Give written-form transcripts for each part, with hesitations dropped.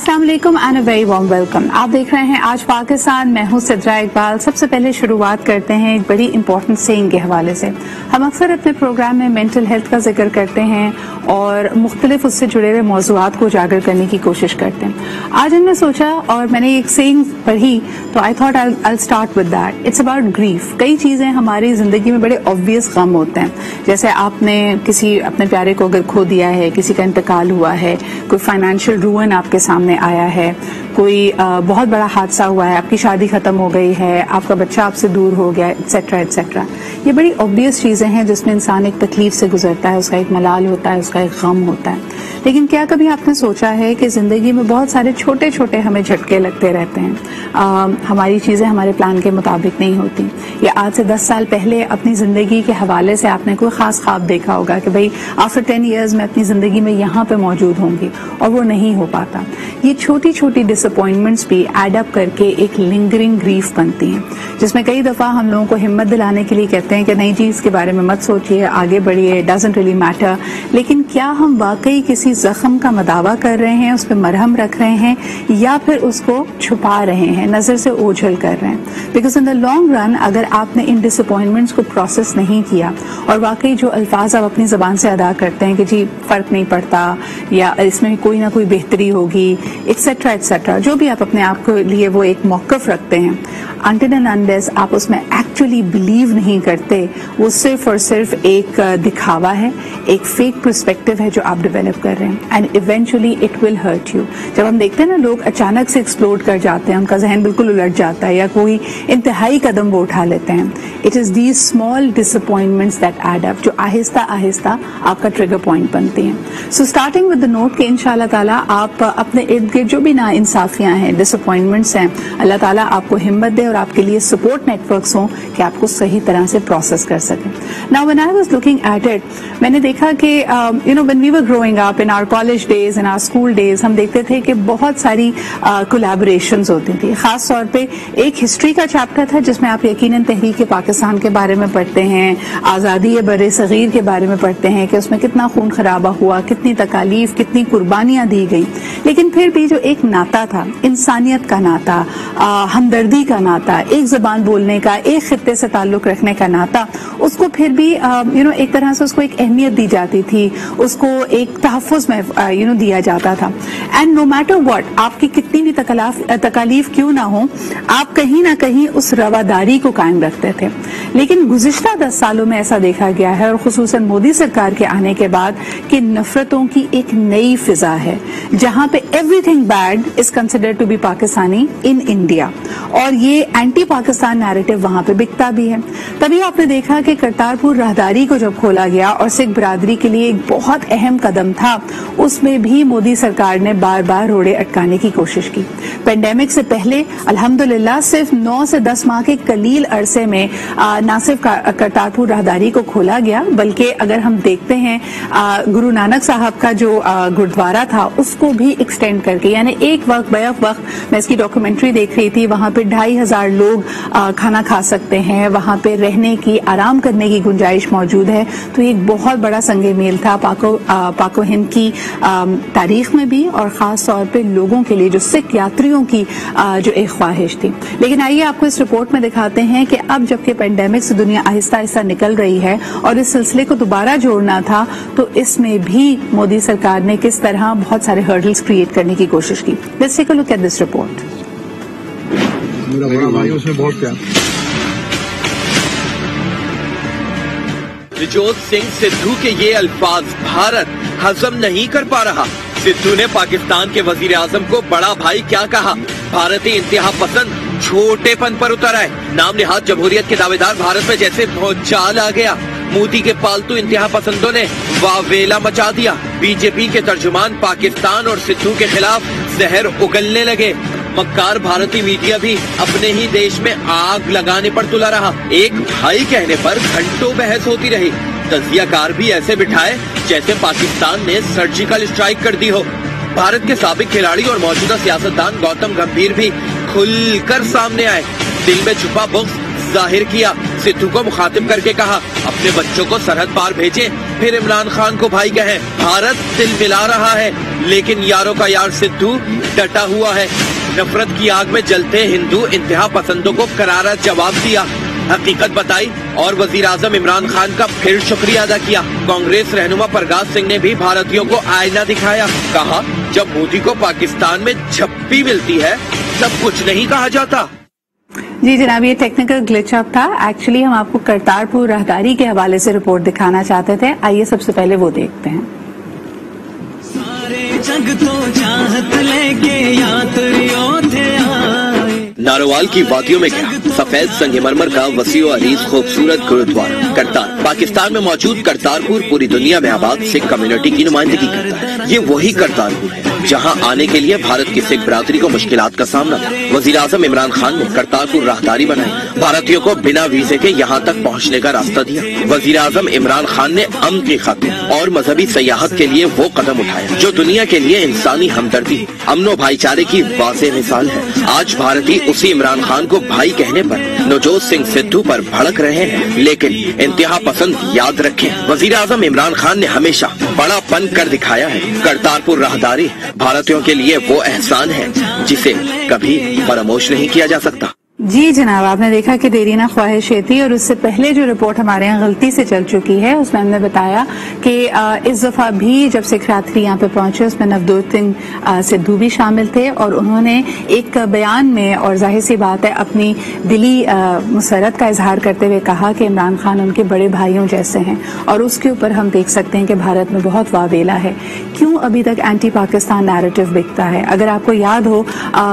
अस्सलाम वालेकुम and a very warm welcome. आप देख रहे हैं आज पाकिस्तान, मैं हूं सिद्रा इकबाल। सबसे पहले शुरुआत करते हैं एक बड़ी इंपॉर्टेंट सेइंग के हवाले से। हम अक्सर अपने प्रोग्राम में मेंटल हेल्थ का जिक्र करते हैं और मुख्तलिफ उससे जुड़े हुए मौज़ूआत को उजागर करने की कोशिश करते हैं। आज हमने सोचा और मैंने एक सेइंग पढ़ी तो I thought I start with that. It's about grief. कई चीज़ें हमारी ज़िंदगी में बड़े ऑब्वियस गम होते हैं, जैसे आपने किसी अपने प्यारे को अगर खो दिया है, किसी का इंतकाल हुआ है, कोई फाइनेंशियल रूइन आपके सामने आया है, कोई बहुत बड़ा हादसा हुआ है, आपकी शादी खत्म हो गई है, आपका बच्चा आपसे दूर हो गया, एटसेट्रा एटसेट्रा। ये बड़ी ऑब्वियस चीज़ें हैं जिसमें इंसान एक तकलीफ से गुजरता है, उसका एक मलाल होता है, उसका एक गम होता है। लेकिन क्या कभी आपने सोचा है कि ज़िंदगी में बहुत सारे छोटे छोटे हमें झटके लगते रहते हैं। हमारी चीज़ें हमारे प्लान के मुताबिक नहीं होती। या आज से 10 साल पहले अपनी ज़िंदगी के हवाले से आपने कोई ख़ास ख्वाब देखा होगा कि भाई आफ्टर 10 ईयर्स मैं अपनी ज़िंदगी में यहाँ पे मौजूद होंगी, और वो नहीं हो पाता। ये छोटी छोटी डिसअपॉइंटमेंट्स भी एड अप करके एक लिंगरिंग ग्रीफ बनती हैं, जिसमें कई दफ़ा हम लोगों को हिम्मत दिलाने के लिए कहते हैं कि नहीं जी, इसके बारे में मत सोचिए, आगे बढ़िए, डजंट रियली मैटर। लेकिन क्या हम वाकई किसी जख्म का मदावा कर रहे हैं, उस पर मरहम रख रहे हैं, या फिर उसको छुपा रहे हैं, नज़र से ओझल कर रहे हैं? Because in the long run अगर आपने इन डिसअपॉइंटमेंट्स को प्रोसेस नहीं किया और वाकई जो अल्फाज आप अपनी ज़बान से अदा करते हैं कि जी फ़र्क नहीं पड़ता, या इसमें कोई ना कोई बेहतरी होगी, एक्सेट्रा एक्सेट्रा, जो भी आप अपने आप के लिए वो एक मौक़िफ़ रखते हैं, until and unless आप उसमें एक्चुअली बिलीव नहीं करते, वो सिर्फ और सिर्फ एक दिखावा है, एक फेक पर्सपेक्टिव है जो आप डेवलप कर रहे हैं, and eventually it will hurt you. जब हम देखते हैं ना लोग अचानक से एक्सप्लोड कर जाते हैं, उनका जहन बिल्कुल उलट जाता है, या कोई इंतहाई कदम वो उठा लेते हैं, it is these small disappointments that add up, जो आहिस्ता आहिस्ता आपका ट्रिगर पॉइंट बनती हैं। So starting with the note कि इंशाल्लाह ताला आप अपने इर्द गिर्द जो भी ना इंसाफियाँ हैं, डिसअपॉइंटमेंट्स हैं, अल्लाह ताला आपको हिम्मत दे और आपके लिए सपोर्ट नेटवर्क्स हों कि आपको सही तरह से प्रोसेस कर सकें। Now when I was looking at it, मैंने देखा कि you know when we were growing up in our college days, in our school days, हम देखते थे कि बहुत सारी कोलैबोरेशंस होती थी। खास तौर पे एक हिस्ट्री का चैप्टर था जिसमें आप यकीनन तहरीक पाकिस्तान के बारे में पढ़ते हैं, आज़ादी बरे सगीर के बारे में पढ़ते हैं कि उसमें कितना खून खराबा हुआ, कितनी तकालीफ, कितनी कुर्बानियां दी गई। लेकिन फिर भी जो एक नाता था, इंसानियत का नाता, हमदर्दी का नाता, एक ज़बान बोलने का, एक खित्ते से ताल्लुक़ रखने का नाता, उसको फिर भी यू नो एक तरह से उसको एक अहमियत दी जाती थी, उसको एक तहफ़्फ़ुज़ में यू नो दिया जाता था। एंड नो मैटर व्हाट, आपकी कितनी भी तकालीफ क्यों ना हो, आप कहीं ना कहीं उस रवादारी को कायम रखते थे। लेकिन गुज़िश्ता 10 सालों में ऐसा देखा गया है, और ख़ुसूसन मोदी सरकार के आने के बाद, कि नफ़रतों की एक नई फ़िज़ा है जहाँ पे everything bad is considered to be Pakistani in India, और ये एंटी पाकिस्तान नैरेटिव वहाँ पे बिकता भी है। तभी आपने देखा कि करतारपुर राहदारी को जब खोला गया और सिख बरादरी के लिए एक बहुत अहम कदम था, उसमें भी मोदी सरकार ने बार बार रोड़े अटकाने की कोशिश की। पेंडेमिक से पहले अल्हम्दुलिल्लाह सिर्फ 9 से 10 माह के कलील अरसे में न सिर्फ करतारपुर राहदारी को खोला गया, बल्कि अगर हम देखते हैं गुरु नानक साहब का जो गुरुद्वारा था उसको भी एक्सटेंड करके, यानी एक वक्त बैक वक्त, मैं इसकी डॉक्यूमेंट्री देख रही थी, वहां पे 2500 लोग खाना खा सकते हैं, वहां पे रहने की, आराम करने की गुंजाइश मौजूद है। तो ये एक बहुत बड़ा संगे मेल था पाको हिंद की तारीख में भी, और खास तौर पे लोगों के लिए, जो सिख यात्रियों की जो एक ख्वाहिश थी। लेकिन आइए आपको इस रिपोर्ट में दिखाते हैं कि अब जबकि पेंडेमिक से दुनिया आहिस्ता आहिस्ता निकल रही है और इस सिलसिले को दोबारा जोड़ना था, तो इसमें भी मोदी सरकार ने किस तरह बहुत सारे हर्डल्स क्रिएट करने की कोशिश की। Let's take a look at this report. मेरा बड़ा भाई, उसमें बहुत प्यार। नवजोत सिंह सिद्धू के ये अल्फाज भारत हजम नहीं कर पा रहा। सिद्धू ने पाकिस्तान के वजीर आजम को बड़ा भाई क्या कहा। भारतीय इंतहा पसंद छोटेपन पर उतर आए। नाम निहाद जमहूरियत के दावेदार भारत में जैसे भौचाल आ गया। मोदी के पालतू इंतहा पसंदों ने वावेला मचा दिया। बीजेपी के तर्जुमान पाकिस्तान और सिद्धू के खिलाफ जहर उगलने लगे। मक्कार भारतीय मीडिया भी अपने ही देश में आग लगाने पर तुला रहा। एक भाई कहने पर घंटों बहस होती रही। तजियाकार भी ऐसे बिठाए जैसे पाकिस्तान ने सर्जिकल स्ट्राइक कर दी हो। भारत के साबिक खिलाड़ी और मौजूदा सियासतदान गौतम गंभीर भी खुलकर सामने आए। दिल में छुपा बुग़्ज़ जाहिर किया। सिद्धू को मुखातिब करके कहा, अपने बच्चों को सरहद पार भेजें, फिर इमरान खान को भाई कहें। भारत दिल मिला रहा है, लेकिन यारों का यार सिद्धू डटा हुआ है। नफरत की आग में जलते हिंदू इंतहा पसंदों को करारा जवाब दिया, हकीकत बताई और वजीर आजम इमरान खान का फिर शुक्रिया अदा किया। कांग्रेस रहनुमा प्रकाश सिंह ने भी भारतीयों को आईना दिखाया, कहा जब मोदी को पाकिस्तान में झप्पी मिलती है तब कुछ नहीं कहा जाता। जी जनाब, ये टेक्निकल ग्लिच अप था। एक्चुअली हम आपको करतारपुर राहदारी के हवाले से रिपोर्ट दिखाना चाहते थे। आइए सबसे पहले वो देखते हैं। सारे जग तो चाहत लेके यात्रियों थे आए। नारोवाल की वादियों में क्या सफेद संगमरमर का वसीओ अरीज खूबसूरत गुरुद्वारा करतार। पाकिस्तान में मौजूद करतारपुर पूरी दुनिया में आबाद सिख कम्युनिटी की नुमाइंदगी करता है। ये वही करतारपुर है जहां आने के लिए भारत की सिख बरादरी को मुश्किलात का सामना था। वजीर आजम इमरान खान ने करतारपुर राहदारी बनाई, भारतीयों को बिना वीजे के यहाँ तक पहुँचने का रास्ता दिया। वजीर आजम इमरान खान ने अमन की खातिर और मजहबी सयाहत के लिए वो कदम उठाया जो दुनिया के लिए इंसानी हमदर्दी, अमन भाईचारे की वाज़ेह मिसाल है। आज भारतीय उसी इमरान खान को भाई कहने पर नवजोत सिंह सिद्धू पर भड़क रहे हैं, लेकिन इंतहा पसंद याद रखें, वजीर आजम इमरान खान ने हमेशा बड़ापन कर दिखाया है। करतारपुर राहदारी भारतीयों के लिए वो एहसान है जिसे कभी फरामोश नहीं किया जा सकता। जी जनाब, आपने देखा कि देरीना ख्वाहिशें थी और उससे पहले जो रिपोर्ट हमारे यहाँ गलती से चल चुकी है उसमें हमने बताया कि इस दफा भी जब सिख यात्री यहाँ पे पहुंचे उसमें नवजोत सिंह सिद्धू भी शामिल थे और उन्होंने एक बयान में, और जाहिर सी बात है, अपनी दिली मुसरत का इजहार करते हुए कहा कि इमरान खान उनके बड़े भाइयों जैसे हैं। और उसके ऊपर हम देख सकते हैं कि भारत में बहुत वावेला है। क्यों अभी तक एंटी पाकिस्तान नैरेटिव बिकता है? अगर आपको याद हो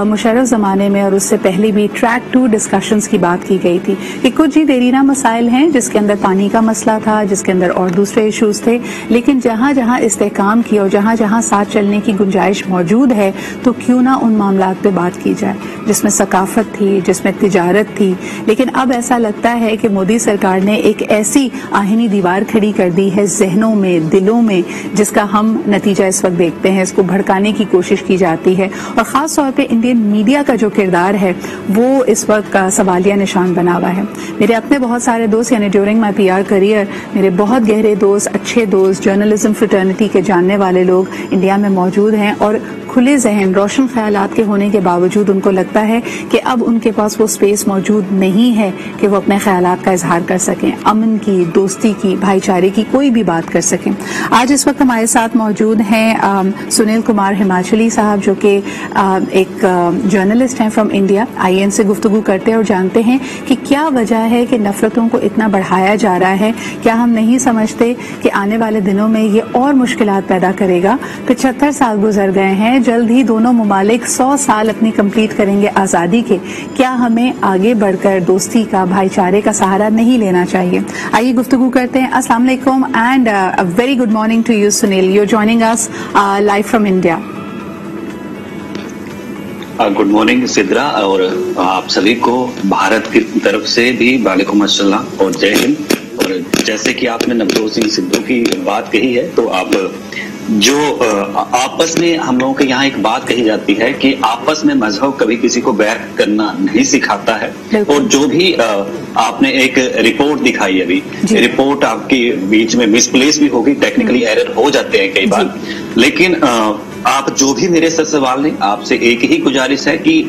मुशर्रफ जमाने में और उससे पहले भी ट्रैक 2 डिस्कशंस की बात की गई थी कि कुछ ही देरीना मसाइल हैं जिसके अंदर पानी का मसला था, जिसके अंदर और दूसरे इश्यूज थे, लेकिन जहां जहां इस्तेहकाम की और जहां जहां साथ चलने की गुंजाइश मौजूद है तो क्यों ना उन मामलात पे बात की जाए जिसमें सकाफत थी, जिसमें तिजारत थी। लेकिन अब ऐसा लगता है कि मोदी सरकार ने एक ऐसी आहिनी दीवार खड़ी कर दी है जहनों में, दिलों में, जिसका हम नतीजा इस वक्त देखते हैं। इसको भड़काने की कोशिश की जाती है और खास तौर पे इंडियन मीडिया का जो किरदार है वो इस वक्त का सवालिया निशान बना हुआ है। मेरे अपने बहुत सारे दोस्त, यानी ड्यूरिंग माई PR करियर, मेरे बहुत गहरे दोस्त, अच्छे दोस्त, जर्नलिज्म फ्रेटर्निटी के जानने वाले लोग इंडिया में मौजूद हैं और खुले जहन, रोशन ख्यालात के होने के बावजूद उनको लगता है कि अब उनके पास वो स्पेस मौजूद नहीं है कि वो अपने ख्यालात का इजहार कर सकें, अमन की, दोस्ती की, भाईचारे की कोई भी बात कर सकें। आज इस वक्त हमारे साथ मौजूद हैं सुनील कुमार हिमाचली साहब, जो कि एक जर्नलिस्ट हैं फ्रॉम इंडिया। आइए इनसे गुफ्तगू करते हैं और जानते हैं कि क्या वजह है कि नफरतों को इतना बढ़ाया जा रहा है। क्या हम नहीं समझते कि आने वाले दिनों में ये और मुश्किलात पैदा करेगा? 75 साल गुजर गए हैं, जल्द ही दोनों मुमालिक 100 साल अपनी कंप्लीट करेंगे आज़ादी के। क्या हमें आगे बढ़कर दोस्ती का, भाईचारे का सहारा नहीं लेना चाहिए? आइए गुफ्तगू करते हैं। अस्सलाम वालेकुम and a very good morning to you Sunil, you are joining us live from India. Good morning Sidra, और आप सभी को भारत की तरफ से भी वालेकुम अस्सलाम और जय हिंद। और जैसे कि आपने नवजोत सिंह सिद्धू की बात कही है, तो आप जो आपस में हम लोगों के यहाँ एक बात कही जाती है कि आपस में मजहब कभी किसी को बैर करना नहीं सिखाता है। और जो भी आपने एक रिपोर्ट दिखाई अभी, रिपोर्ट आपकी बीच में मिसप्लेस भी होगी, टेक्निकली एरर हो जाते हैं कई बार, लेकिन आप जो भी मेरे से सवाल हैं, आपसे एक ही गुजारिश है कि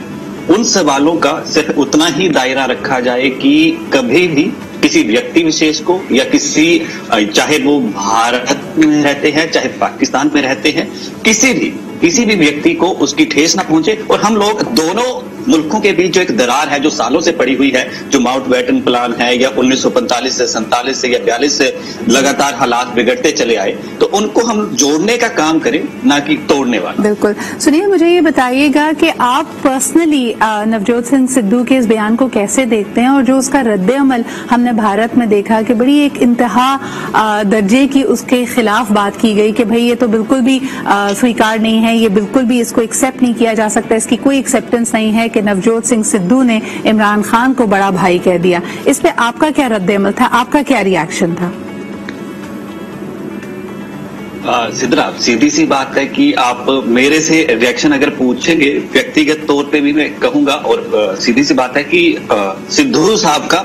उन सवालों का सिर्फ उतना ही दायरा रखा जाए कि कभी भी किसी व्यक्ति विशेष को या किसी, चाहे वो भारत में रहते हैं चाहे पाकिस्तान में रहते हैं, किसी भी व्यक्ति को उसकी ठेस ना पहुंचे। और हम लोग दोनों मुल्कों के बीच जो एक दरार है जो सालों से पड़ी हुई है, जो माउंटबेटन प्लान है या 1945 से 47 से या 42 से लगातार हालात बिगड़ते चले आए, तो उनको हम जोड़ने का काम करें, ना कि तोड़ने वाला। बिल्कुल। सुनिए, मुझे ये बताइएगा कि आप पर्सनली नवजोत सिंह सिद्धू के इस बयान को कैसे देखते हैं और जो उसका रद्द-ए-अमल हमने भारत में देखा कि बड़ी एक इंतहा दर्जे की उसके खिलाफ बात की गई कि भाई ये तो बिल्कुल भी स्वीकार नहीं है, ये बिल्कुल भी इसको एक्सेप्ट नहीं किया जा सकता, इसकी कोई एक्सेप्टेंस नहीं है कि नवजोत सिंह सिद्धू ने इमरान खान को बड़ा भाई कह दिया। इस पे आपका क्या रद्द-ए-अमल था, आपका क्या रिएक्शन था? सिद्धरा, सीधी सी बात है कि आप मेरे से रिएक्शन अगर पूछेंगे व्यक्तिगत तौर पे भी मैं कहूंगा, और सीधी सी बात है कि सिद्धू साहब का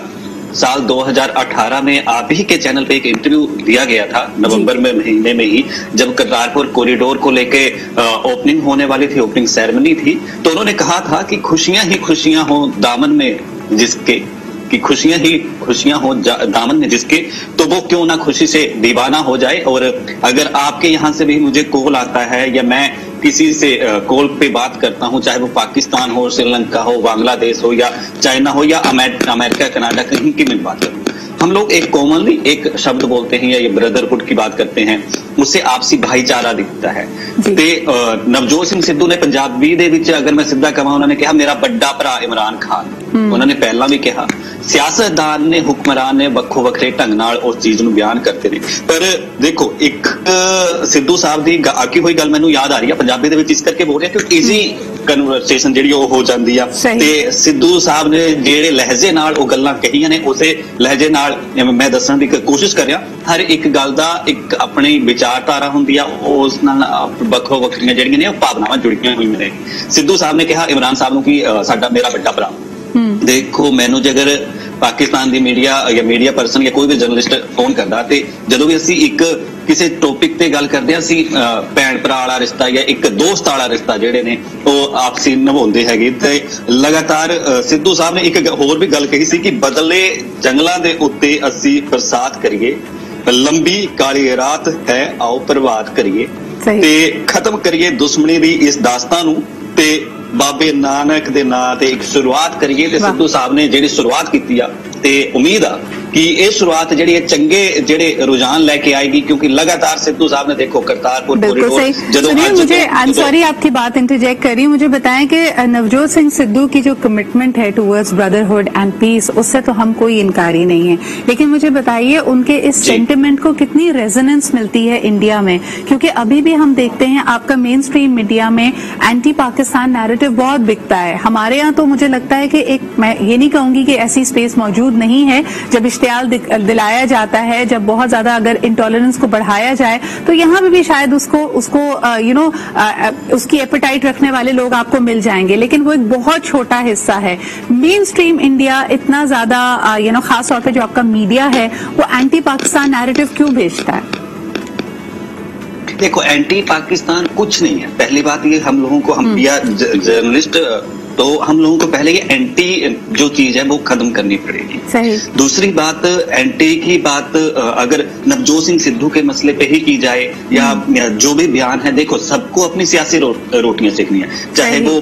साल 2018 में आप ही के चैनल पे एक इंटरव्यू दिया गया था नवंबर में महीने में ही, जब करतारपुर कॉरिडोर को लेके ओपनिंग होने वाली थी, ओपनिंग सेरेमनी थी, तो उन्होंने कहा था कि खुशियां ही खुशियां हो दामन में जिसके, कि खुशियां ही खुशियां हो दामन में जिसके, तो वो क्यों ना खुशी से दीवाना हो जाए। और अगर आपके यहाँ से भी मुझे कॉल आता है या मैं किसी से कॉल पे बात करता हूं, चाहे वो पाकिस्तान हो, श्रीलंका हो, बांग्लादेश हो या चाइना हो या अमेरिका, कनाडा, कहीं की मैं बात करूं, हम लोग एक कॉमनली एक शब्द बोलते हैं या ये ब्रदरहुड की बात करते हैं, उससे आपसी भाईचारा दिखता है। ਤੇ ਨਵਜੋਤ ਸਿੰਘ ਸਿੱਧੂ ਨੇ ਪੰਜਾਬੀ ਦੇ ਵਿੱਚ ਅਗਰ ਮੈਂ ਸਿੱਧਾ ਕਹਾਂ, ਉਹਨਾਂ ਨੇ ਕਿਹਾ ਮੇਰਾ ਵੱਡਾ ਭਰਾ ਇਮਰਾਨ ਖਾਨ, ਉਹਨਾਂ ਨੇ ਪਹਿਲਾਂ ਵੀ ਕਿਹਾ। ਸਿਆਸਤਦਾਨ ਨੇ, ਹੁਕਮਰਾਨ ਨੇ ਵੱਖੋ ਵੱਖਰੇ ਢੰਗ ਨਾਲ ਉਸ ਚੀਜ਼ ਨੂੰ ਬਿਆਨ ਕਰਦੇ ਨੇ, ਪਰ ਦੇਖੋ ਇੱਕ ਸਿੱਧੂ ਸਾਹਿਬ ਦੀ ਆਕੀ ਹੋਈ ਗੱਲ ਮੈਨੂੰ ਯਾਦ ਆ ਰਹੀ ਹੈ, ਪੰਜਾਬੀ ਦੇ ਵਿੱਚ ਇਸ ਕਰਕੇ ਬੋਲ ਰਿਹਾ ਕਿਉਂਕਿ ਈਜ਼ੀ ਕਨਵਰਸੇਸ਼ਨ ਜਿਹੜੀ ਉਹ ਹੋ ਜਾਂਦੀ ਆ, ਤੇ ਸਿੱਧੂ ਸਾਹਿਬ ਨੇ ਜਿਹੜੇ ਲਹਿਜੇ ਨਾਲ ਉਹ ਗੱਲਾਂ ਕਹੀਆਂ ਨੇ, ਉਸੇ ਲਹਿਜੇ ਨਾਲ ਮੈਂ ਦੱਸਣ ਦੀ ਕੋਸ਼ਿਸ਼ ਕਰ ਰਿਹਾ। ਹਰ ਇੱਕ ਗੱਲ ਦਾ ਇੱਕ ਆਪਣੀ ਵਿਚਾਰਧਾਰਾ ਹੁੰਦੀ ਆ, ਉਸ ਨਾਲ ਵੱਖੋ ਵੱਖਰੀਆਂ ਜਿਹੜੀਆਂ ਨੇ ਉਹ ਭਾਵਨਾਵਾਂ ਜੁੜੀਆਂ ਹੋਈਆਂ ਨੇ। ਸਿੱਧੂ ਸਾਹਿਬ ਨੇ ਕਿਹਾ ਇਮਰਾਨ ਸਾਹਿਬ ਨੂੰ ਕਿ ਸਾਡਾ ਮੇਰਾ ਵੱਡਾ ਭਰਾ। ਦੇਖੋ ਮੈਨੂੰ ਜੇਕਰ ਪਾਕਿਸਤਾਨ ਦੀ ਮੀਡੀਆ ਜਾਂ ਮੀਡੀਆ ਪਰਸਨ ਜਾਂ ਕੋਈ ਵੀ ਜਰਨਲਿਸਟ ਫੋਨ ਕਰਦਾ, ਤੇ ਜਦੋਂ ਵੀ ਅਸੀਂ ਇੱਕ ਕਿਸੇ ਟੌਪਿਕ ਤੇ ਗੱਲ ਕਰਦੇ ਹਾਂ, ਅਸੀਂ ਭੈਣ ਭਰਾ ਵਾਲਾ ਰਿਸ਼ਤਾ ਜਾਂ ਇੱਕ ਦੋਸਤ ਵਾਲਾ ਰਿਸ਼ਤਾ ਜਿਹੜੇ ਨੇ ਉਹ ਆਪਸੀ ਨਿਭਾਉਂਦੇ ਹੈਗੇ। ਤੇ ਲਗਾਤਾਰ ਸਿੱਧੂ ਸਾਹਿਬ ਨੇ ਇੱਕ ਹੋਰ ਵੀ ਗੱਲ ਕਹੀ ਸੀ ਕਿ ਬਦਲੇ ਜੰਗਲਾਂ ਦੇ ਉੱਤੇ ਅਸੀਂ ਬਰਸਾਤ ਕਰੀਏ, ਲੰਬੀ ਕਾਲੀ ਰਾਤ ਹੈ ਆਓ ਪ੍ਰਭਾਤ ਕਰੀਏ, ਤੇ ਖਤਮ ਕਰੀਏ ਦੁਸ਼ਮਣੀ ਦੀ ਇਸ ਦਾਸਤਾਨ ਨੂੰ, ਤੇ ਬਾਬੇ ਨਾਨਕ ਦੇ ਨਾਂ ਤੇ ਇੱਕ ਸ਼ੁਰੂਆਤ ਕਰੀਏ। ਤੇ ਸਿੱਧੂ ਸਾਹਿਬ ਨੇ ਜਿਹੜੀ ਸ਼ੁਰੂਆਤ ਕੀਤੀ ਆ, ਤੇ ਉਮੀਦ ਆ कि ये शुरुआत ਜਿਹੜੀ ਚੰਗੇ ਜਿਹੜੇ रुझान लेके आएगी, क्योंकि लगातार सिद्धू साहब ने देखो करतारपुर कॉरिडोर। मुझे आई सॉरी आपकी बात इंटरजेक्ट करी, मुझे बताएं कि नवजोत सिंह सिद्धू की जो कमिटमेंट है टुवर्ड्स ब्रदरहुड एंड पीस, उससे तो हम कोई इनकारी नहीं है, लेकिन मुझे बताइए उनके इस सेंटिमेंट को कितनी रेजोनेंस मिलती है इंडिया में, क्योंकि अभी भी हम देखते हैं आपका मेन स्ट्रीम मीडिया में एंटी पाकिस्तान नैरेटिव बहुत बिकता है। हमारे यहाँ तो मुझे लगता है कि एक, मैं ये नहीं कहूंगी कि ऐसी स्पेस मौजूद नहीं है जब इश्तियाल दिलाया जाता है, जब बहुत ज्यादा अगर इंटॉलरेंस को बढ़ाया जाए, तो यहाँ पे भी शायद उसको उसकी एपेटाइट रखने वाले लोग आपको मिल जाएंगे, लेकिन वो एक बहुत छोटा हिस्सा है। मेन स्ट्रीम इंडिया इतना ज्यादा खास तौर पे जो आपका मीडिया है वो एंटी पाकिस्तान नैरेटिव क्यों भेजता है? देखो एंटी पाकिस्तान कुछ नहीं है, पहली बात ये हम लोगों को, हम जर्नलिस्ट, तो हम लोगों को पहले ये एंटी जो चीज है वो खत्म करनी पड़ेगी। सही। दूसरी बात, एंटी की बात अगर नवजोत सिंह सिद्धू के मसले पे ही की जाए या जो भी बयान है, देखो सबको अपनी सियासी रोटियां सेकनी है, चाहे वो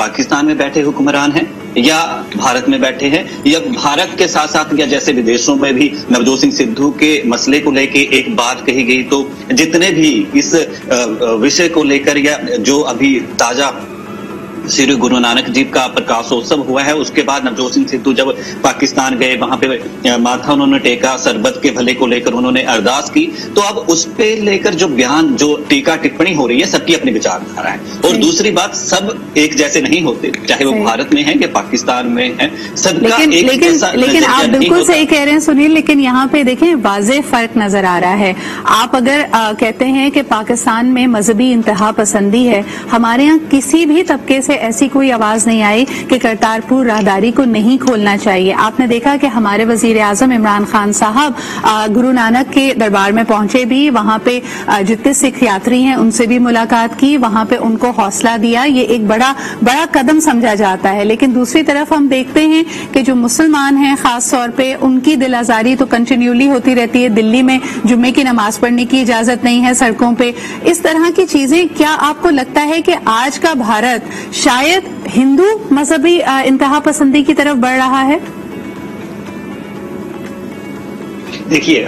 पाकिस्तान में बैठे हुक्मरान हैं या भारत में बैठे हैं, या भारत के साथ साथ या जैसे विदेशों में भी नवजोत सिंह सिद्धू के मसले को लेके एक बात कही गई, तो जितने भी इस विषय को लेकर या जो अभी ताजा श्री गुरु नानक जी का प्रकाशोत्सव हुआ है, उसके बाद नवजोत सिंह सिद्धू जब पाकिस्तान गए, वहां पे माथा उन्होंने टेका, सरबत के भले को लेकर उन्होंने अरदास की, तो अब उस पे लेकर जो बयान, जो टीका टिप्पणी हो रही है, सबकी अपनी विचारधारा है। और दूसरी बात, सब एक जैसे नहीं होते, चाहे वो भारत में है कि पाकिस्तान में है, सबका लेकिन आप बिल्कुल सही कह रहे हैं सुनील, लेकिन यहाँ पे देखें वाज़ेह फर्क नजर आ रहा है। आप अगर कहते हैं कि पाकिस्तान में मजहबी इंतहा पसंदी है, हमारे यहाँ किसी भी तबके से ऐसी कोई आवाज नहीं आई कि करतारपुर राहदारी को नहीं खोलना चाहिए। आपने देखा कि हमारे वजीर आजम इमरान खान साहब गुरु नानक के दरबार में पहुंचे भी, वहां पे जितने सिख यात्री हैं उनसे भी मुलाकात की, वहां पे उनको हौसला दिया, ये एक बड़ा कदम समझा जाता है। लेकिन दूसरी तरफ हम देखते हैं कि जो मुसलमान हैं खास तौर पे, उनकी दिल आजारी तो कंटिन्यूली होती रहती है। दिल्ली में जुम्मे की नमाज पढ़ने की इजाजत नहीं है सड़कों पे, इस तरह की चीजें। क्या आपको लगता है कि आज का भारत शायद हिंदू मजहबी इंतहा पसंदी की तरफ बढ़ रहा है? देखिए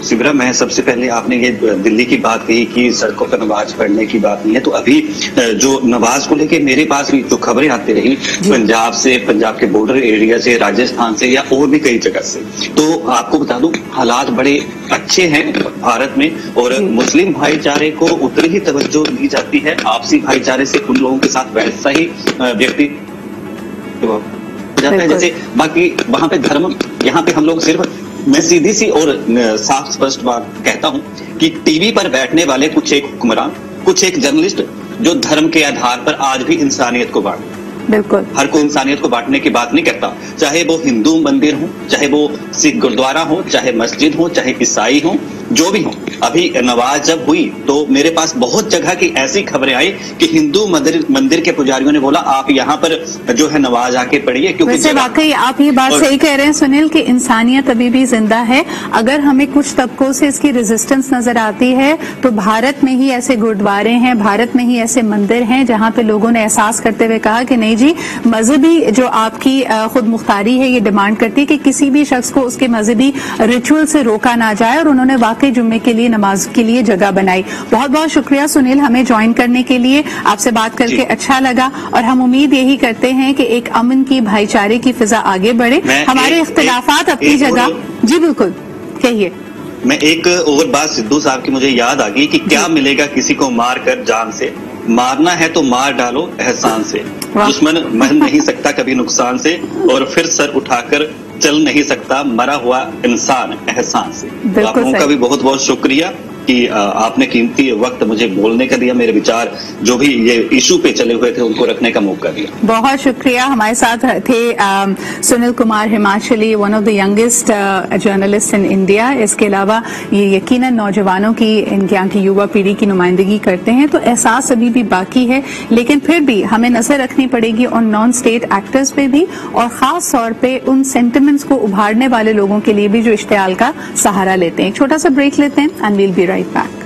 सिबरा, मैं सबसे पहले, आपने ये दिल्ली की बात कही कि सड़कों पर नमाज पढ़ने की बात नहीं है, तो अभी जो नमाज को लेके मेरे पास भी जो खबरें आती रही पंजाब से, पंजाब के बॉर्डर एरिया से, राजस्थान से या और भी कई जगह से, तो आपको बता दूं हालात बड़े अच्छे हैं भारत में, और मुस्लिम भाईचारे को उतनी ही तवज्जो दी जाती है, आपसी भाईचारे से उन लोगों के साथ वैसा ही व्यक्ति जाता है जैसे बाकी वहां पे धर्म। यहाँ पे हम लोग सिर्फ, मैं सीधी सी और साफ स्पष्ट बात कहता हूं कि टीवी पर बैठने वाले कुछ एक हुक्मरान, कुछ एक जर्नलिस्ट जो धर्म के आधार पर आज भी इंसानियत को बांट, بالکل ہر کوئی انسانیت کو بانٹنے کی بات نہیں کرتا، چاہے وہ ہندو مندر ہو، چاہے وہ سکھ گردوارا ہو، چاہے مسجد ہو، چاہے عیسائی ہو، جو بھی ہو. ابھی نماز جب ہوئی تو میرے پاس بہت جگہ کی ایسی خبریں آئی کہ ہندو مندر کے پجاریوں نے بولا آپ یہاں پر جو ہے نماز آ کے پڑھیے، کیونکہ واقعی آپ یہ بات صحیح کہہ رہے ہیں سنیل کہ انسانیت ابھی بھی زندہ ہے. اگر ہمیں کچھ طبقوں سے اس کی ریزسٹنس نظر آتی ہے تو بھارت میں ہی ایسے گردوارے ہیں، بھارت میں ہی ایسے مندر ہیں جہاں پہ لوگوں نے احساس کرتے ہوئے کہا کہ نہیں جی، مذہبی جو آپ کی خود مختاری ہے یہ ڈیمانڈ کرتی ہے کہ کسی بھی شخص کو اس کے مذہبی ریچول سے روکا نہ جائے، اور انہوں نے واقعی جمعے کے لیے نماز کے لیے جگہ بنائی. بہت بہت شکریہ سنیل ہمیں جوائن کرنے کے لیے، آپ سے بات کر کے اچھا لگا، اور ہم امید یہی کرتے ہیں کہ ایک امن کی، بھائی چارے کی فضا آگے بڑھے. ہمارے اختلافات اپنی جگہ. جی بالکل کہیے. میں ایک اور بات سدھو صاحب کی مجھے یاد آ گئی کہ کیا ملے گا کسی کو مار کر جان سے، مارنا ہے تو مار ڈالو احسان سے. دشمن مر نہیں سکتا کبھی نقصان سے، اور پھر سر اٹھا کر چل نہیں سکتا مرا ہوا انسان احسان سے. آپ لوگوں کا بھی بہت بہت شکریہ کہ آپ نے قیمتی وقت مجھے بولنے کا دیا، میرے وچار جو بھی یہ ایشو پہ چلے ہوئے تھے ان کو رکھنے کا موقع دیا. بہت شکریہ. ہمارے ساتھ تھے Sunil Kumar Himachali, one of the youngest journalist in India. اس کے علاوہ یہ یقیناً نوجوانوں کی، ان کے یہاں کی یووا پیڑھی کی نمائندگی کرتے ہیں، تو احساس ابھی بھی باقی ہے، لیکن پھر بھی ہمیں نظر رکھنی پڑے گی ان نان اسٹیٹ ایکٹرز پہ بھی، اور خاص طور پہ ان سینٹیمنٹس کو ابھارنے والے لوگوں کے لیے بھی جو اشتعال کا سہارا لیتے ہیں. ایک چھوٹا سا بریک لیتے ہیں and we'll be right back.